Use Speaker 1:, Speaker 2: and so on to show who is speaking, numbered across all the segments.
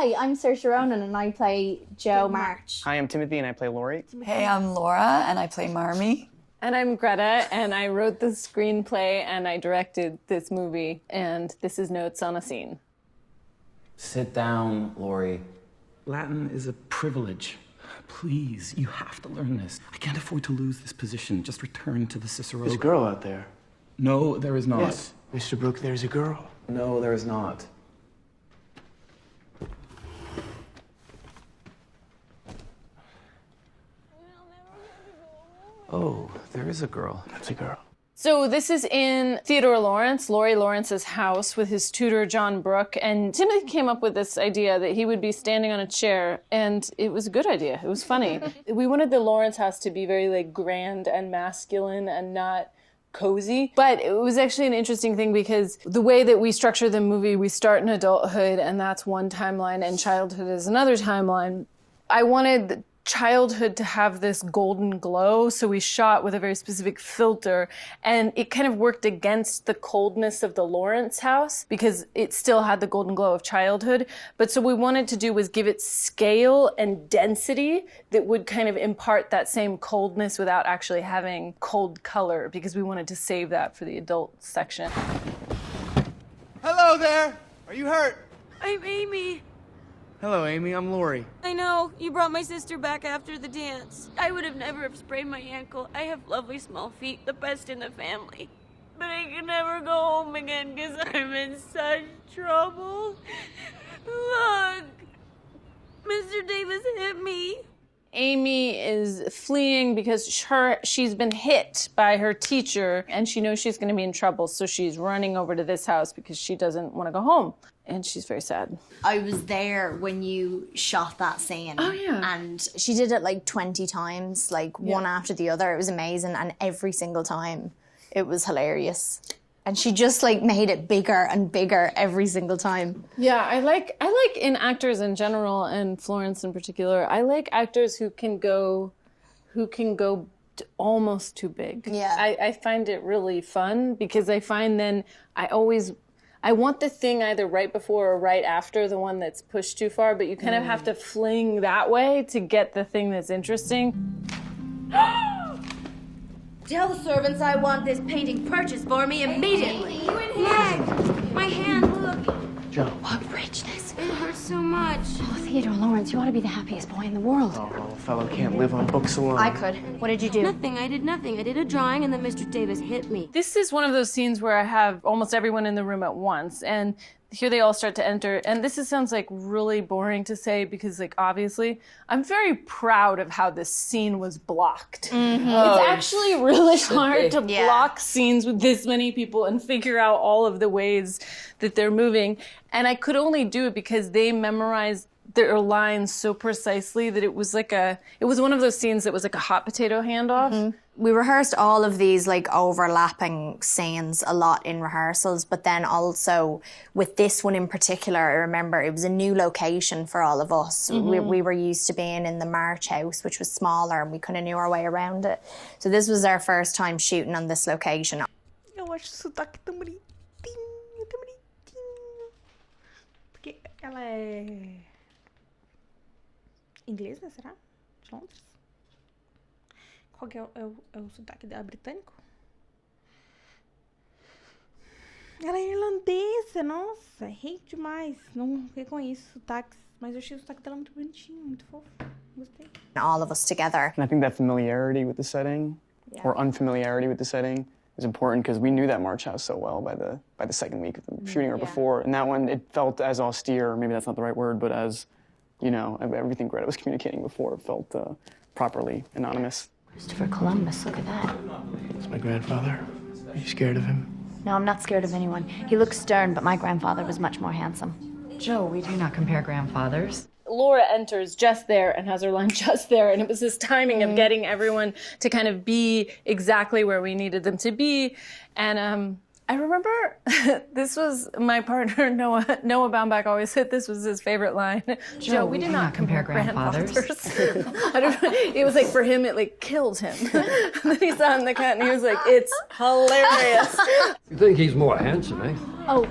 Speaker 1: Hi, I'm Saoirse Ronan and I play Jo March.
Speaker 2: Hi, I'm Timothy and I play Laurie.
Speaker 3: Hey, I'm Laura and I play Marmee.
Speaker 4: And I'm Greta and I wrote the screenplay and I directed this movie, and this is notes on a scene.
Speaker 5: Sit down, Laurie.
Speaker 6: Latin is a privilege. Please, you have to learn this. I can't afford to lose this position. Just return to the Cicero.
Speaker 7: There's a girl out there.
Speaker 6: No, there is not.
Speaker 7: Yes, Mr. Brooke, there's a girl.
Speaker 5: No, there is not.
Speaker 7: Oh, there is a girl.
Speaker 6: That's a girl.
Speaker 4: So this is in Theodore Lawrence, Laurie Lawrence's house with his tutor, John Brooke, and Timothy came up with this idea that he would be standing on a chair, and it was a good idea. It was funny. We wanted the Lawrence house to be very like grand and masculine and not cozy, but it was actually an interesting thing because the way that we structure the movie, we start in adulthood and that's one timeline and childhood is another timeline. I wanted childhood to have this golden glow, so we shot with a very specific filter, and it kind of worked against the coldness of the Lawrence house because it still had the golden glow of childhood. But so what we wanted to do was give it scale and density that would kind of impart that same coldness without actually having cold color, because we wanted to save that for the adult section.
Speaker 7: Hello there! Are you hurt?
Speaker 8: I'm Amy.
Speaker 7: Hello, Amy. I'm Laurie.
Speaker 8: I know, you brought my sister back after the dance. I would have never have sprained my ankle. I have lovely small feet, the best in the family. But I can never go home again because I'm in such trouble. Look, Mr. Davis hit me.
Speaker 4: Amy is fleeing because she's been hit by her teacher and she knows she's going to be in trouble, so she's running over to this house because she doesn't want to go home. And she's very sad.
Speaker 1: I was there when you shot that scene.
Speaker 4: Oh, yeah.
Speaker 1: And she did it like 20 times, like one after the other. It was amazing. And every single time it was hilarious. And she just like made it bigger and bigger every single time.
Speaker 4: Yeah, I like in actors in general, and Florence in particular, I like actors who can go almost too big.
Speaker 1: Yeah.
Speaker 4: I find it really fun because I find then I want the thing either right before or right after the one that's pushed too far, but you kind of have to fling that way to get the thing that's interesting.
Speaker 8: Tell the servants I want this painting purchased for me immediately. Meg, my hand, look.
Speaker 7: Joe.
Speaker 1: What richness.
Speaker 8: It hurts so much.
Speaker 1: Oh, Theodore Lawrence, you ought to be the happiest boy in the world.
Speaker 7: Oh, a fellow can't live on books alone.
Speaker 1: I could. What did you do?
Speaker 8: Nothing, I did nothing. I did a drawing and then Mr. Davis hit me.
Speaker 4: This is one of those scenes where I have almost everyone in the room at once, and here they all start to enter, and sounds like really boring to say because like obviously I'm very proud of how this scene was blocked. It's actually really hard to block scenes with this many people and figure out all of the ways that they're moving, and I could only do it because they memorized their lines so precisely that it was one of those scenes that was like a hot potato handoff.
Speaker 1: We rehearsed all of these like overlapping scenes a lot in rehearsals, but then also with this one in particular, I remember it was a new location for all of us. We were used to being in the March house, which was smaller, and we kind of knew our way around it. So this was our first time shooting on this location.
Speaker 9: Eu acho o sotaque tão bonitinho, tão bonitinho. Porque ela é inglesa, será? De Londres? Qual que é o sotaque dela? Britânico? Ela é irlandesa, nossa, errei demais. Não reconheço sotaques, mas eu achei o sotaque dela muito bonitinho, muito fofo. Gostei.
Speaker 1: All of us together.
Speaker 2: And I think that familiarity with the setting, or unfamiliarity with the setting, is important because we knew that March house so well by the second week of the shooting or before. And that one, it felt as austere, maybe that's not the right word, but as, you know, everything Greta was communicating before felt properly anonymous.
Speaker 1: Christopher Columbus, look at that.
Speaker 7: It's my grandfather. Are you scared of him?
Speaker 1: No, I'm not scared of anyone. He looks stern, but my grandfather was much more handsome.
Speaker 3: Joe, we do not compare grandfathers.
Speaker 4: Laura enters just there and has her line just there, and it was this timing of getting everyone to kind of be exactly where we needed them to be. And I remember this was my partner, Noah Baumbach always said this was his favorite line. Joe, we do not compare grandfathers. It was like, for him, it like killed him. And then he saw it in the cut and he was like, it's hilarious.
Speaker 10: You think he's more handsome, eh?
Speaker 1: Oh,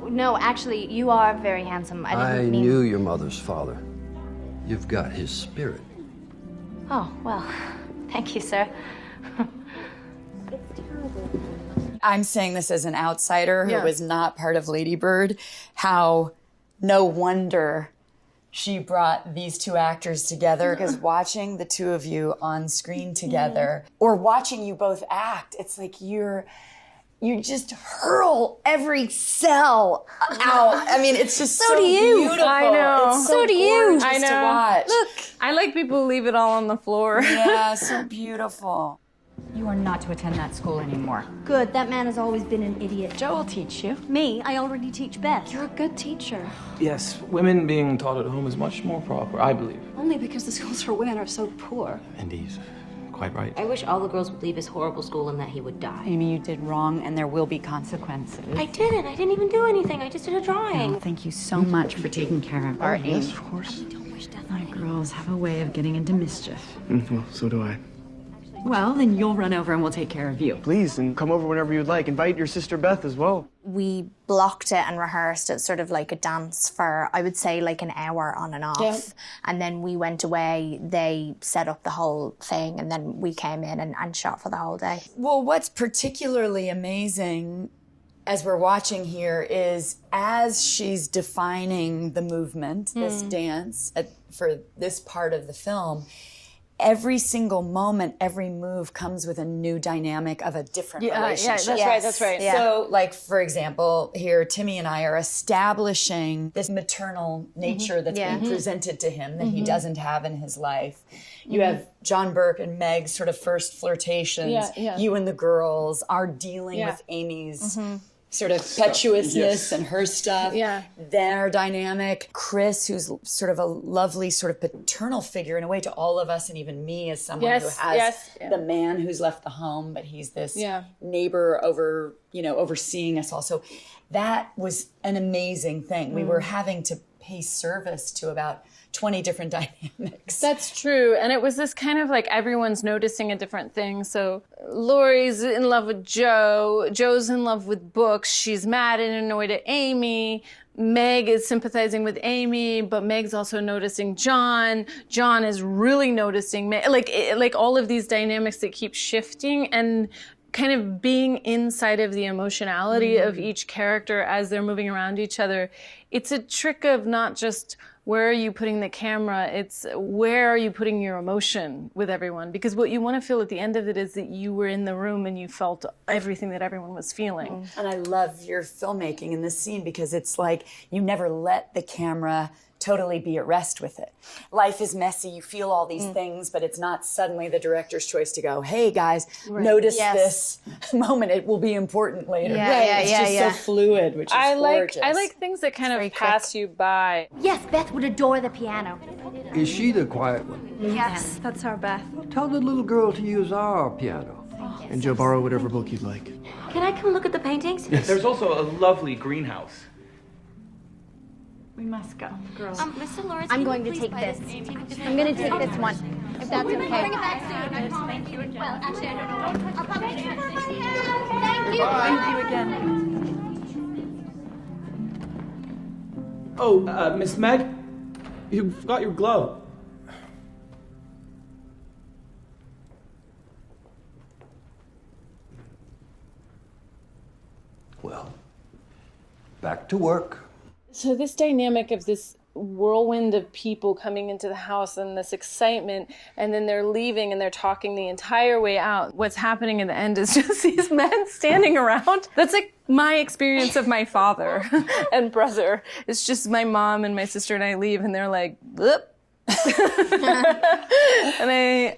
Speaker 10: no, actually, you are very handsome.
Speaker 11: I
Speaker 10: didn't mean...
Speaker 11: knew your mother's father. You've got his spirit.
Speaker 10: Oh, well, thank you, sir.
Speaker 3: I'm saying this as an outsider who was not part of Lady Bird, how no wonder she brought these two actors together, because watching the two of you on screen together, or watching you both act, it's like you just hurl every cell out. I mean, it's just so beautiful.
Speaker 4: I know.
Speaker 3: It's so do you.
Speaker 4: I know.
Speaker 3: To watch.
Speaker 4: Look, I like people who leave it all on the floor.
Speaker 3: Yeah, so beautiful.
Speaker 12: You are not to attend that school anymore.
Speaker 10: Good, that man has always been an idiot.
Speaker 12: Joe will teach you.
Speaker 10: Me? I already teach Beth.
Speaker 12: You're a good teacher.
Speaker 6: Yes, women being taught at home is much more proper, I believe.
Speaker 12: Only because the schools for women are so poor.
Speaker 6: And he's quite right.
Speaker 13: I wish all the girls would leave his horrible school and that he would die.
Speaker 12: Amy, you did wrong, and there will be consequences.
Speaker 13: I didn't. I didn't even do anything. I just did a drawing.
Speaker 12: Oh, thank you so much for taking care of our Amy.
Speaker 7: Yes, of course.
Speaker 12: My girls have a way of getting into mischief.
Speaker 7: Well, so do I.
Speaker 12: Well, then you'll run over and we'll take care of you.
Speaker 7: Please, and come over whenever you'd like. Invite your sister Beth as well.
Speaker 1: We blocked it and rehearsed it sort of like a dance for, I would say, like an hour on and off.
Speaker 4: Yeah.
Speaker 1: And then we went away, they set up the whole thing, and then we came in and shot for the whole day.
Speaker 3: Well, what's particularly amazing as we're watching here is as she's defining the movement, this dance for this part of the film, every single moment, every move comes with a new dynamic of a different relationship.
Speaker 4: Yeah, that's right.
Speaker 1: Yeah.
Speaker 3: So, like, for example, here, Timmy and I are establishing this maternal nature that's being presented to him that he doesn't have in his life. You have John Burke and Meg's sort of first flirtations. You and the girls are dealing with Amy's sort of impetuousness and her stuff. Their dynamic. Chris, who's sort of a lovely sort of paternal figure in a way to all of us, and even me as someone who has the man who's left the home, but he's this neighbor overseeing us all. So that was an amazing thing. We were having to pay service to about 20 different dynamics.
Speaker 4: That's true. And it was this kind of like everyone's noticing a different thing. So Laurie's in love with Joe. Joe's in love with books. She's mad and annoyed at Amy. Meg is sympathizing with Amy, but Meg's also noticing John. John is really noticing Meg. Like all of these dynamics that keep shifting and kind of being inside of the emotionality of each character as they're moving around each other. It's a trick of not just where are you putting the camera, it's where are you putting your emotion with everyone? Because what you want to feel at the end of it is that you were in the room and you felt everything that everyone was feeling.
Speaker 3: And I love your filmmaking in this scene because it's like you never let the camera totally be at rest with it. Life is messy, you feel all these things, but it's not suddenly the director's choice to go, hey guys, notice this moment, it will be important later. It's just so fluid, which is gorgeous.
Speaker 4: I like things that kind of pass you by.
Speaker 10: Yes, Beth would adore the piano.
Speaker 11: Is she the quiet one?
Speaker 10: Yes, that's our Beth.
Speaker 11: Tell the little girl to use our piano.
Speaker 7: And Joe, borrow whatever book you'd like.
Speaker 13: Can I come look at the paintings?
Speaker 6: Yes. There's also a lovely greenhouse.
Speaker 12: We must go, girls.
Speaker 13: Mr. Lawrence,
Speaker 10: I'm going to take this. I'm going to take this one, if that's okay.
Speaker 13: Bring it back soon. Thank you. Well, actually, I don't know. I'll come back for my hair. Thank you.
Speaker 12: Thank you again.
Speaker 6: Oh, Miss Meg, you forgot your glove.
Speaker 11: Well, back to work.
Speaker 4: So this dynamic of this whirlwind of people coming into the house and this excitement, and then they're leaving and they're talking the entire way out. What's happening in the end is just these men standing around. That's like my experience of my father and brother. It's just my mom and my sister and I leave and they're like, "Bloop." And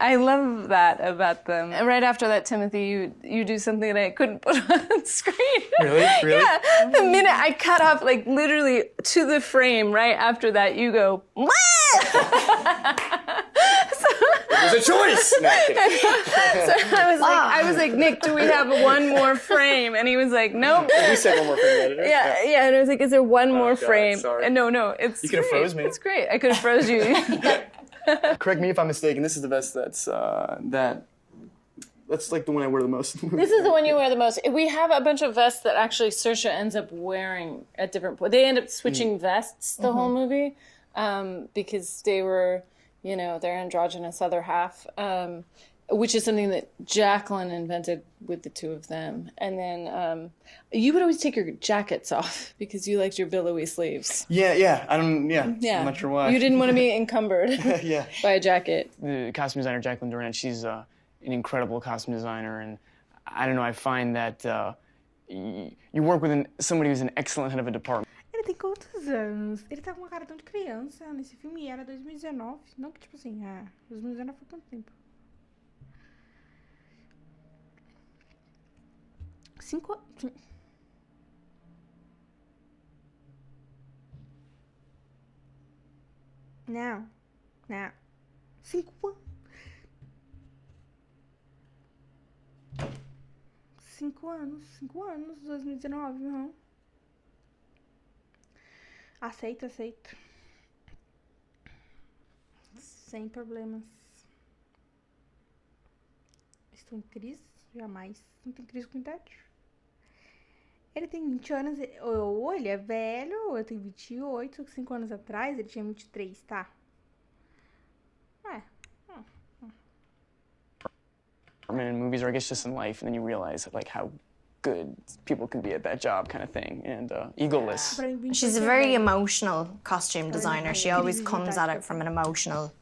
Speaker 4: I love that about them. And right after that, Timothy, you do something that I couldn't put on screen.
Speaker 7: Really?
Speaker 4: Yeah. The minute I cut off, like literally to the frame, right after that, you go, "What?"
Speaker 2: It was a choice. No, I'm kidding.
Speaker 4: So I was like, Nick, do we have one more frame? And he was like, nope.
Speaker 2: We said one more frame, editor.
Speaker 4: Yeah. And I was like, is there one more
Speaker 2: God,
Speaker 4: frame?
Speaker 2: sorry.
Speaker 4: And no, it's
Speaker 2: You could have froze me.
Speaker 4: It's great. I could have froze you.
Speaker 2: Correct me if I'm mistaken. This is the best that That's like the one I wear the most.
Speaker 4: This is the one you wear the most. We have a bunch of vests that actually Saoirse ends up wearing at different points. They end up switching vests the whole movie because they were, you know, their androgynous other half, which is something that Jacqueline invented with the two of them. And then you would always take your jackets off because you liked your billowy sleeves.
Speaker 2: Yeah. I'm not sure why.
Speaker 4: You didn't want to be encumbered by a jacket.
Speaker 2: The costume designer, Jacqueline Durant, she's an incredible costume designer. And I don't know, I find that you work with somebody who's an excellent head of a department.
Speaker 9: Ele tem quantos anos? Ele tá com uma cara tão de criança nesse filme. Era 2019. Não que, tipo assim, 2019 foi tanto tempo. 5 anos. Não. 5 anos. 5 anos. 5 anos, 2019, não. Aceito. Sem problemas. Estou em crise? Jamais. Não tem crise com idade. Ele tem 20 anos, ou ele é velho, ou eu tenho 28, 5 anos atrás ele tinha 23, tá?
Speaker 2: In movies, or I guess just in life, and then you realize like how good people can be at that job, kind of thing, and egoless.
Speaker 1: She's a very emotional costume designer. She always comes at it from an emotional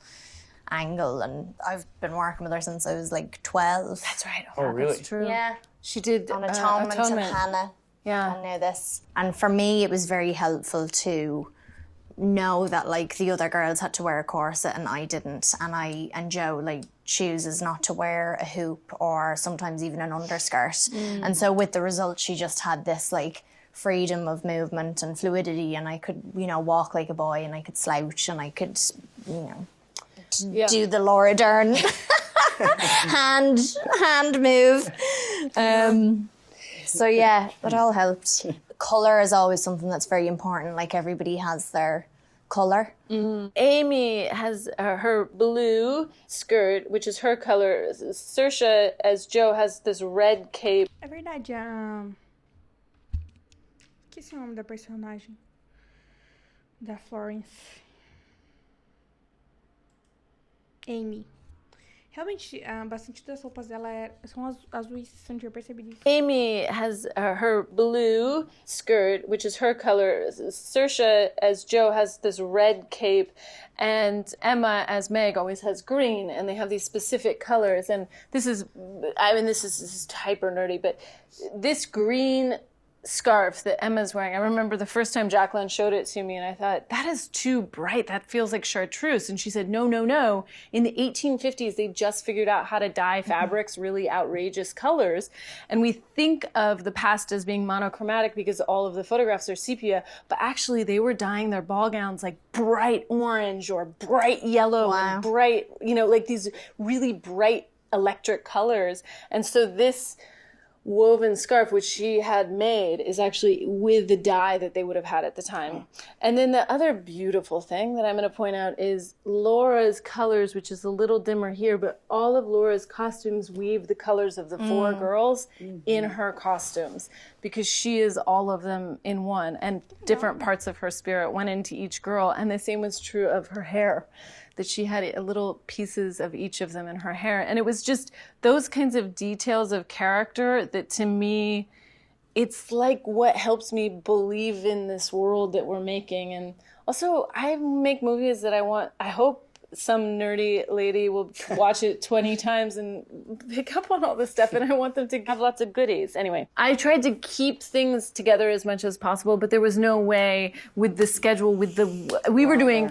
Speaker 1: angle, and I've been working with her since I was like 12.
Speaker 4: That's right.
Speaker 2: Oh, really?
Speaker 4: That's true.
Speaker 1: Yeah.
Speaker 4: She did
Speaker 1: On Atonement and Hannah.
Speaker 4: Yeah.
Speaker 1: And now this. And for me, it was very helpful to know that like the other girls had to wear a corset and I didn't. And Joe like chooses not to wear a hoop or sometimes even an underskirt. And so with the result, she just had this like freedom of movement and fluidity, and I could, you know, walk like a boy and I could slouch and I could, you know, do the Laura Dern hand move. So yeah, it all helped. Colour is always something that's very important. Like everybody has their colour.
Speaker 4: Amy has her blue skirt, which is her color. Saoirse, as Joe, has this red cape.
Speaker 9: É verdade, esqueci o nome da personagem. Da Florence. Amy. Realmente, bastante das roupas dela são azuis, se não tinha percebido isso.
Speaker 4: Amy has her blue skirt, which is her color. Saoirse, as Joe, has this red cape. And Emma, as Meg, always has green. And they have these specific colors. And this is hyper nerdy, but this green scarf that Emma's wearing, I remember the first time Jacqueline showed it to me and I thought, that is too bright, that feels like chartreuse. And she said, no. In the 1850s, they just figured out how to dye fabrics really outrageous colors. And we think of the past as being monochromatic because all of the photographs are sepia, but actually they were dyeing their ball gowns like bright orange or bright yellow and bright, you know, like these really bright electric colors. And so this woven scarf, which she had made, is actually with the dye that they would have had at the time. And then the other beautiful thing that I'm going to point out is Laura's colors, which is a little dimmer here, but all of Laura's costumes weave the colors of the four girls in her costumes because she is all of them in one, and different parts of her spirit went into each girl. And the same was true of her hair, that she had little pieces of each of them in her hair. And it was just those kinds of details of character that, to me, it's like what helps me believe in this world that we're making. And also, I make movies that I hope some nerdy lady will watch it 20 times and pick up on all this stuff, and I want them to have lots of goodies. Anyway, I tried to keep things together as much as possible, but there was no way with the schedule, we were doing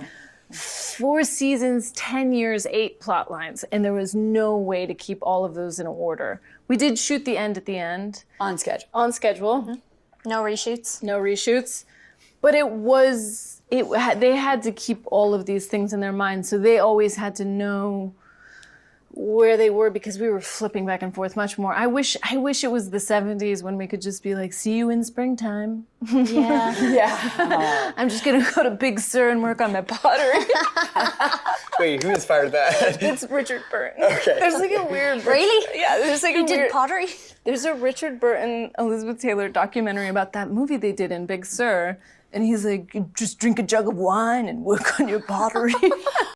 Speaker 4: 4 seasons, 10 years, 8 plot lines, and there was no way to keep all of those in order. We did shoot the end at the end.
Speaker 3: On schedule.
Speaker 4: On schedule.
Speaker 1: Mm-hmm. No reshoots. But they had to keep all of these things in their mind, so they always had to know
Speaker 4: where they were because we were flipping back and forth much more. I wish it was the 70s when we could just be like, see you in springtime.
Speaker 1: Yeah.
Speaker 3: Yeah.
Speaker 4: I'm just gonna go to Big Sur and work on my pottery.
Speaker 2: Wait, who inspired that?
Speaker 4: It's Richard Burton.
Speaker 2: Okay.
Speaker 4: There's like a weird...
Speaker 1: Really?
Speaker 4: Yeah, there's like
Speaker 1: You did pottery?
Speaker 4: There's a Richard Burton, Elizabeth Taylor documentary about that movie they did in Big Sur. And he's like, just drink a jug of wine and work on your pottery.